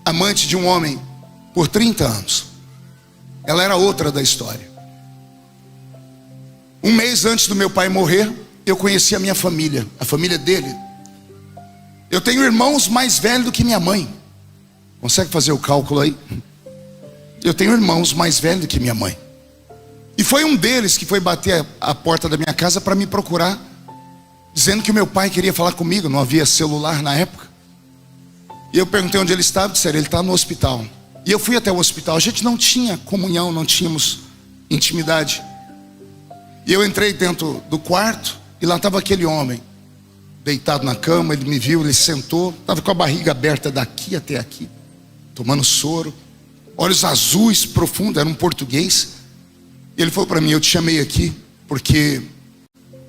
amante de um homem por 30 anos. Ela era outra da história. Um mês antes do meu pai morrer, eu conheci a minha família, a família dele. Eu tenho irmãos mais velhos do que minha mãe. Consegue fazer o cálculo aí? Eu tenho irmãos mais velhos do que minha mãe. E foi um deles que foi bater a porta da minha casa para me procurar, dizendo que o meu pai queria falar comigo. Não havia celular na época. E eu perguntei onde ele estava. Disseram: ele está no hospital. E eu fui até o hospital. A gente não tinha comunhão, não tínhamos intimidade. E eu entrei dentro do quarto e lá estava aquele homem deitado na cama. Ele me viu, ele sentou, estava com a barriga aberta daqui até aqui, tomando soro, olhos azuis profundos, era um português. E ele falou para mim: eu te chamei aqui porque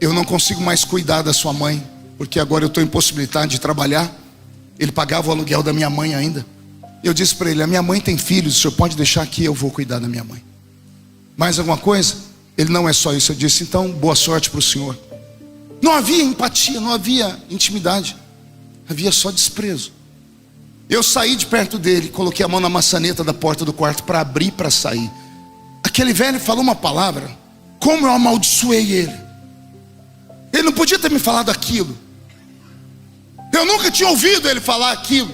eu não consigo mais cuidar da sua mãe, porque agora eu estou impossibilitado de trabalhar. Ele pagava o aluguel da minha mãe ainda. Eu disse para ele: a minha mãe tem filhos, o senhor pode deixar aqui, eu vou cuidar da minha mãe. Mais alguma coisa? Ele: não é só isso. Eu disse: então, boa sorte para o senhor. Não havia empatia, não havia intimidade, havia só desprezo. Eu saí de perto dele, coloquei a mão na maçaneta da porta do quarto para abrir, para sair. Aquele velho falou uma palavra, como eu amaldiçoei ele. Ele não podia ter me falado aquilo. Eu nunca tinha ouvido ele falar aquilo.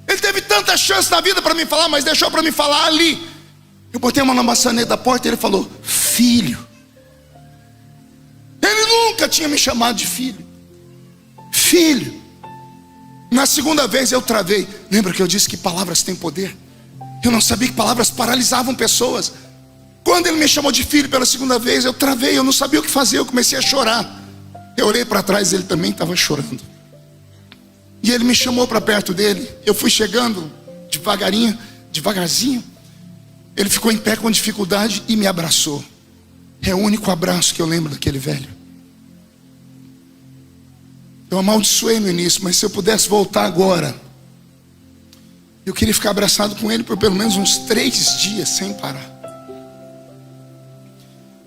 Ele teve tanta chance na vida para me falar, mas deixou para me falar ali. Eu botei a mão na maçaneta da porta e ele falou: filho. Ele nunca tinha me chamado de filho. Filho. Na segunda vez eu travei. Lembra que eu disse que palavras têm poder? Eu não sabia que palavras paralisavam pessoas. Quando ele me chamou de filho pela segunda vez, eu travei, eu não sabia o que fazer, eu comecei a chorar. Eu olhei para trás, ele também estava chorando. E ele me chamou para perto dele. Eu fui chegando devagarinho, devagarzinho. Ele ficou em pé com dificuldade e me abraçou. É o único abraço que eu lembro daquele velho. Eu amaldiçoei no início, mas se eu pudesse voltar agora, eu queria ficar abraçado com ele por pelo menos uns 3 dias sem parar.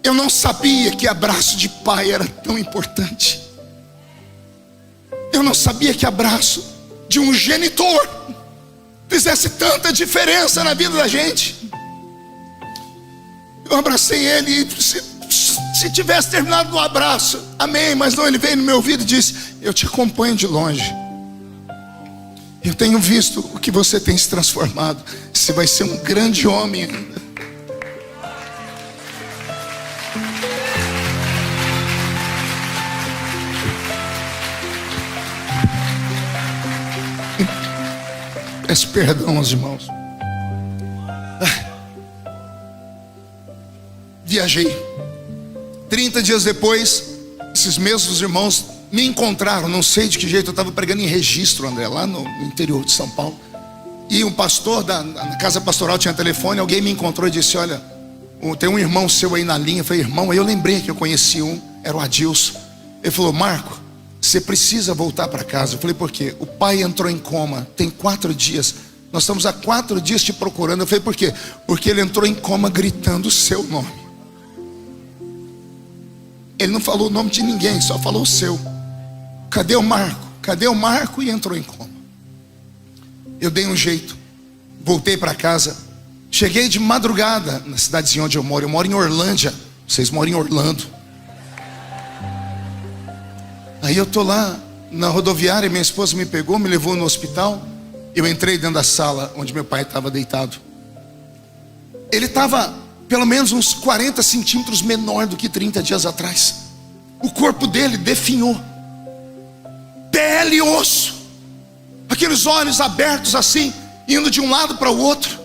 Eu não sabia que abraço de pai era tão importante. Eu não sabia que abraço de um genitor fizesse tanta diferença na vida da gente. Eu abracei ele e se tivesse terminado no abraço, amém, mas não, ele veio no meu ouvido e disse: eu te acompanho de longe. Eu tenho visto o que você tem se transformado. Você vai ser um grande homem ainda. Peço perdão aos irmãos. Viajei. 30 dias depois, esses mesmos irmãos me encontraram. Não sei de que jeito, eu estava pregando em Registro, André, lá no interior de São Paulo. E um pastor da casa pastoral tinha telefone. Alguém me encontrou e disse: olha, tem um irmão seu aí na linha. Eu falei: irmão? Aí eu lembrei que eu conheci um, era o Adilson. Ele falou: Marco, você precisa voltar para casa. Eu falei: por quê? O pai entrou em coma, tem 4 dias. Nós estamos há 4 dias te procurando. Eu falei: por quê? Porque ele entrou em coma gritando o seu nome. Ele não falou o nome de ninguém, só falou o seu. Cadê o Marco? Cadê o Marco? E entrou em coma. Eu dei um jeito, voltei para casa. Cheguei de madrugada na cidadezinha onde eu moro. Eu moro em Orlândia. Vocês moram em Orlando. Aí eu tô lá na rodoviária, minha esposa me pegou, me levou no hospital. Eu entrei dentro da sala onde meu pai estava deitado. Ele estava pelo menos uns 40 centímetros menor do que 30 dias atrás. O corpo dele definhou, pele e osso, aqueles olhos abertos assim, indo de um lado para o outro.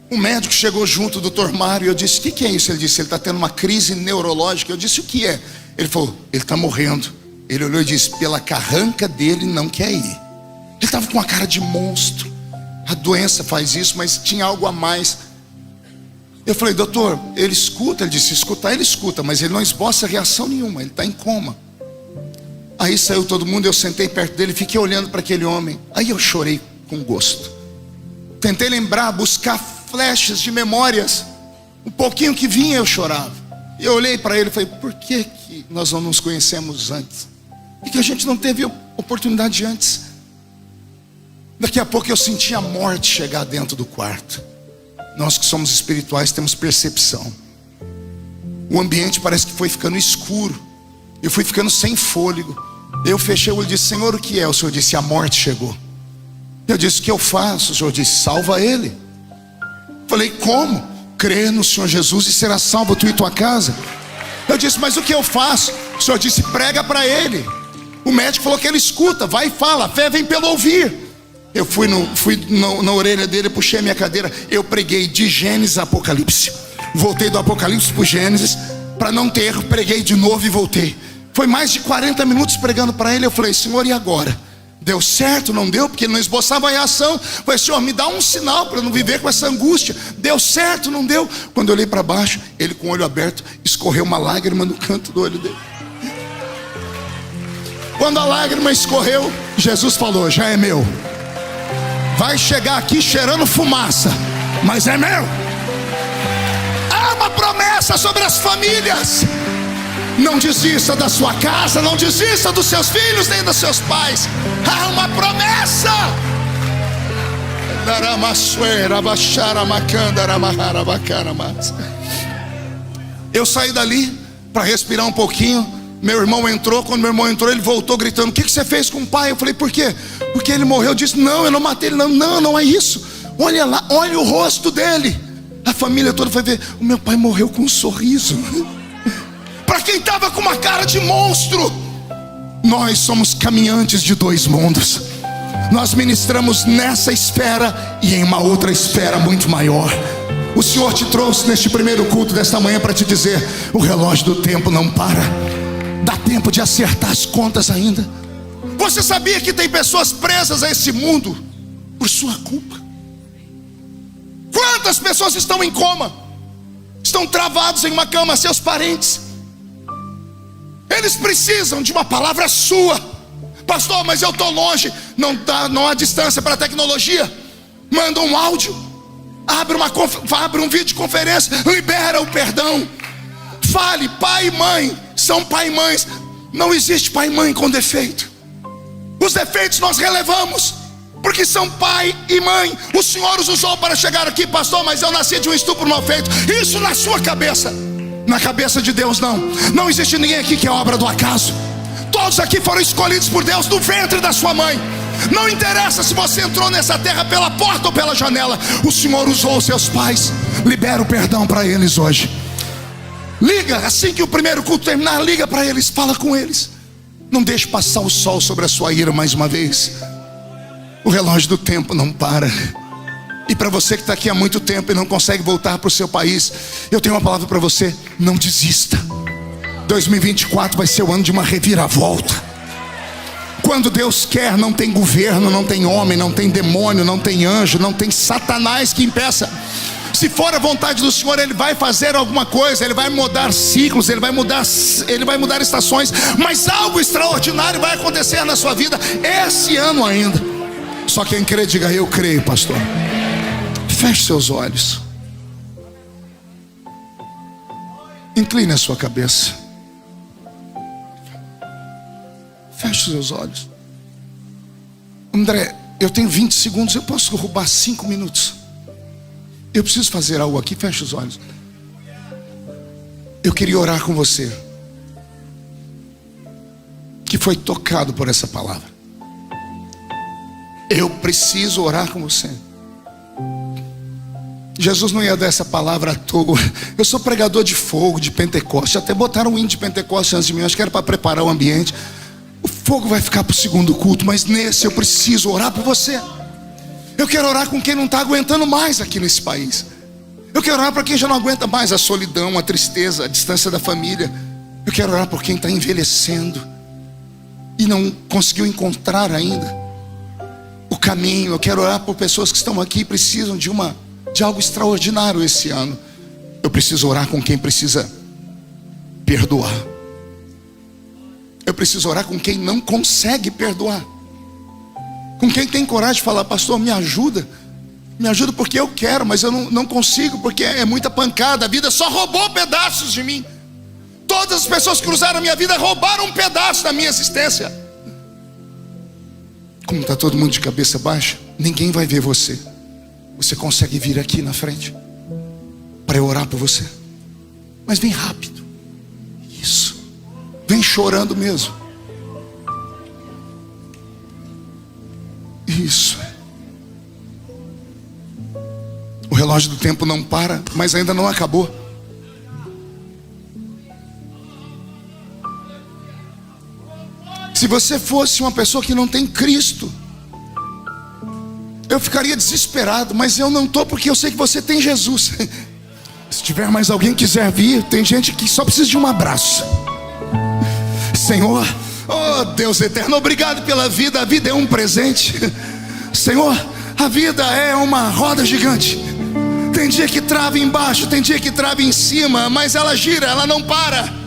O médico chegou junto, o doutor Mário, e eu disse: o que é isso? Ele disse: ele está tendo uma crise neurológica. Eu disse: o que é? Ele falou: ele está morrendo. Ele olhou e disse: pela carranca dele não quer ir. Ele estava com uma cara de monstro. A doença faz isso, mas tinha algo a mais. Eu falei: doutor, ele escuta? Ele disse: escutar ele escuta, mas ele não esboça reação nenhuma, ele está em coma. Aí saiu todo mundo, eu sentei perto dele, fiquei olhando para aquele homem. Aí eu chorei com gosto. Tentei lembrar, buscar flechas de memórias. Um pouquinho que vinha eu chorava. E eu olhei para ele e falei: por que nós não nos conhecemos antes? Por que a gente não teve oportunidade antes? Daqui a pouco eu senti a morte chegar dentro do quarto. Nós que somos espirituais temos percepção. O ambiente parece que foi ficando escuro. Eu fui ficando sem fôlego. Eu fechei o olho e disse: Senhor, o que é? O Senhor disse: a morte chegou. Eu disse: o que eu faço? O Senhor disse: salva ele. Falei: como? Crê no Senhor Jesus e será salvo tu e tua casa. Eu disse: mas o que eu faço? O Senhor disse: prega para ele. O médico falou que ele escuta, vai e fala, a fé vem pelo ouvir. Eu fui na orelha dele, puxei a minha cadeira, eu preguei de Gênesis a Apocalipse. Voltei do Apocalipse para o Gênesis, para não ter erro, preguei de novo e voltei. Foi mais de 40 minutos pregando para ele. Eu falei: Senhor, e agora? Deu certo? Não deu? Porque ele não esboçava a reação. Eu falei: Senhor, me dá um sinal para eu não viver com essa angústia. Deu certo? Não deu? Quando eu olhei para baixo, ele com o olho aberto, escorreu uma lágrima no canto do olho dele. Quando a lágrima escorreu, Jesus falou: já é meu. Vai chegar aqui cheirando fumaça, mas é meu. Há uma promessa sobre as famílias. Não desista da sua casa, não desista dos seus filhos, nem dos seus pais. Há uma promessa. Eu saí dali para respirar um pouquinho. Meu irmão entrou. Quando meu irmão entrou, ele voltou gritando: o que você fez com o pai? Eu falei: por quê? Porque ele morreu. Eu disse: não, eu não matei ele. Não é isso. Olha lá, olha o rosto dele. A família toda foi ver: o meu pai morreu com um sorriso. Para quem estava com uma cara de monstro. Nós somos caminhantes de dois mundos. Nós ministramos nessa esfera e em uma outra esfera muito maior. O Senhor te trouxe neste primeiro culto desta manhã para te dizer: o relógio do tempo não para. Dá tempo de acertar as contas ainda. Você sabia que tem pessoas presas a esse mundo por sua culpa? Quantas pessoas estão em coma? Estão travados em uma cama, seus parentes. Eles precisam de uma palavra sua. Pastor, mas eu estou longe. Não há distância para a tecnologia. Manda um áudio, abre um videoconferência, libera o perdão. Fale: pai e mãe são pai e mães. Não existe pai e mãe com defeito. Os defeitos nós relevamos, porque são pai e mãe. O Senhor os usou para chegar aqui. Pastor, mas eu nasci de um estupro mal feito. Isso na sua cabeça. Na cabeça de Deus não. Não existe ninguém aqui que é obra do acaso. Todos aqui foram escolhidos por Deus do ventre da sua mãe. Não interessa se você entrou nessa terra pela porta ou pela janela. O Senhor usou os seus pais. Libera o perdão para eles hoje. Liga, assim que o primeiro culto terminar, liga para eles, fala com eles. Não deixe passar o sol sobre a sua ira mais uma vez. O relógio do tempo não para. E para você que está aqui há muito tempo e não consegue voltar para o seu país, eu tenho uma palavra para você: não desista. 2024 vai ser o ano de uma reviravolta. Quando Deus quer, não tem governo, não tem homem, não tem demônio, não tem anjo, não tem Satanás que impeça. Se for a vontade do Senhor, Ele vai fazer alguma coisa. Ele vai mudar ciclos, Ele vai mudar estações. Mas algo extraordinário vai acontecer na sua vida esse ano ainda. Só quem crê, diga: eu creio, pastor. Feche seus olhos. Incline a sua cabeça. Feche seus olhos. André, eu tenho 20 segundos. Eu posso roubar 5 minutos? Eu preciso fazer algo aqui. Feche os olhos. Eu queria orar com você. Que foi tocado por essa palavra. Eu preciso orar com você. Jesus não ia dar essa palavra à toa. Eu sou pregador de fogo, de Pentecoste. Até botaram um hino de Pentecoste antes de mim. Acho que era para preparar o ambiente. O fogo vai ficar para o segundo culto, mas nesse eu preciso orar por você. Eu quero orar com quem não está aguentando mais aqui nesse país. Eu quero orar para quem já não aguenta mais a solidão, a tristeza, a distância da família. Eu quero orar por quem está envelhecendo e não conseguiu encontrar ainda o caminho. Eu quero orar por pessoas que estão aqui e precisam de algo extraordinário esse ano. Eu preciso orar com quem precisa perdoar. Eu preciso orar com quem não consegue perdoar. Com quem tem coragem de falar: pastor, me ajuda. Me ajuda porque eu quero, mas eu não consigo, porque é muita pancada. A vida só roubou pedaços de mim. Todas as pessoas que cruzaram a minha vida roubaram um pedaço da minha existência. Como está todo mundo de cabeça baixa, ninguém vai ver você. Você consegue vir aqui na frente para eu orar por você? Mas vem rápido. Isso. Vem chorando mesmo. Isso. O relógio do tempo não para, mas ainda não acabou. Se você fosse uma pessoa que não tem Cristo, eu ficaria desesperado, mas eu não estou, porque eu sei que você tem Jesus. Se tiver mais alguém que quiser vir, tem gente que só precisa de um abraço. Senhor, oh Deus eterno, obrigado pela vida. A vida é um presente. Senhor, a vida é uma roda gigante. Tem dia que trava embaixo, tem dia que trava em cima, mas ela gira, ela não para.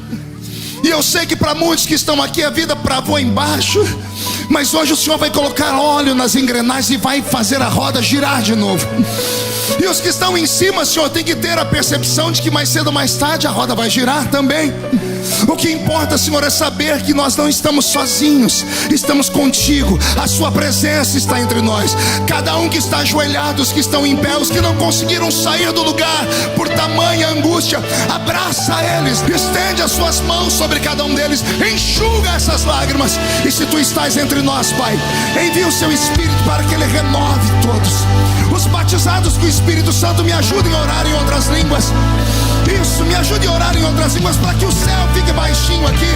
E eu sei que para muitos que estão aqui a vida travou embaixo, mas hoje o Senhor vai colocar óleo nas engrenagens e vai fazer a roda girar de novo. E os que estão em cima, Senhor, tem que ter a percepção de que mais cedo ou mais tarde a roda vai girar também. O que importa, Senhor, é saber que nós não estamos sozinhos, estamos contigo. A sua presença está entre nós. Cada um que está ajoelhado, os que estão em pé, os que não conseguiram sair do lugar por tamanha angústia, abraça eles, estende as suas mãos sobre cada um deles, enxuga essas lágrimas. E se tu estás entre nós, Pai, envia o seu Espírito para que ele renove todos. Os batizados com o Espírito Santo, me ajudem a orar em outras línguas. Isso, me ajude a orar em outras línguas para que o céu fique baixinho aqui.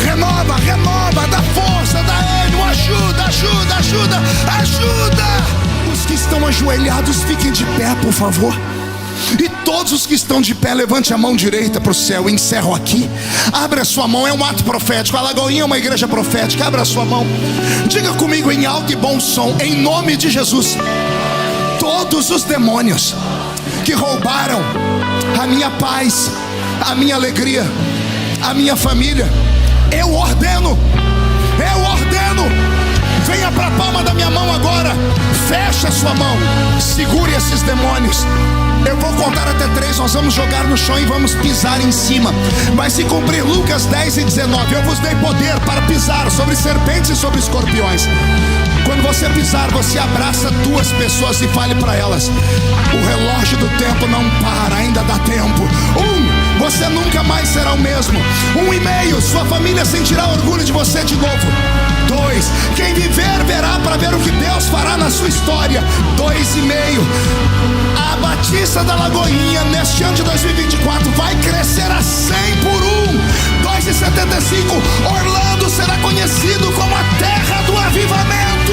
Renova, renova, dá força, dá ânimo, ajuda, ajuda, ajuda, ajuda. Os que estão ajoelhados, fiquem de pé, por favor. E todos os que estão de pé, levante a mão direita para o céu. Encerro aqui. Abra a sua mão, é um ato profético. A Lagoinha é uma igreja profética. Abra a sua mão. Diga comigo em alto e bom som, em nome de Jesus: todos os demônios que roubaram a minha paz, a minha alegria, a minha família, eu ordeno, venha para a palma da minha mão agora. Feche a sua mão, segure esses demônios. Eu vou contar até 3, nós vamos jogar no chão e vamos pisar em cima. Vai se cumprir Lucas 10:19. Eu vos dei poder para pisar sobre serpentes e sobre escorpiões. Quando você pisar, você abraça 2 pessoas e fale para elas: o relógio do tempo não para, ainda dá tempo. 1, você nunca mais será o mesmo. 1,5, sua família sentirá orgulho de você de novo. 2, quem viver verá para ver o que Deus fará na sua história. 2,5, a Batista da Lagoinha neste ano de 2024 vai crescer a 100 por 1. 2,75, Orlando será conhecido como a terra do avivamento.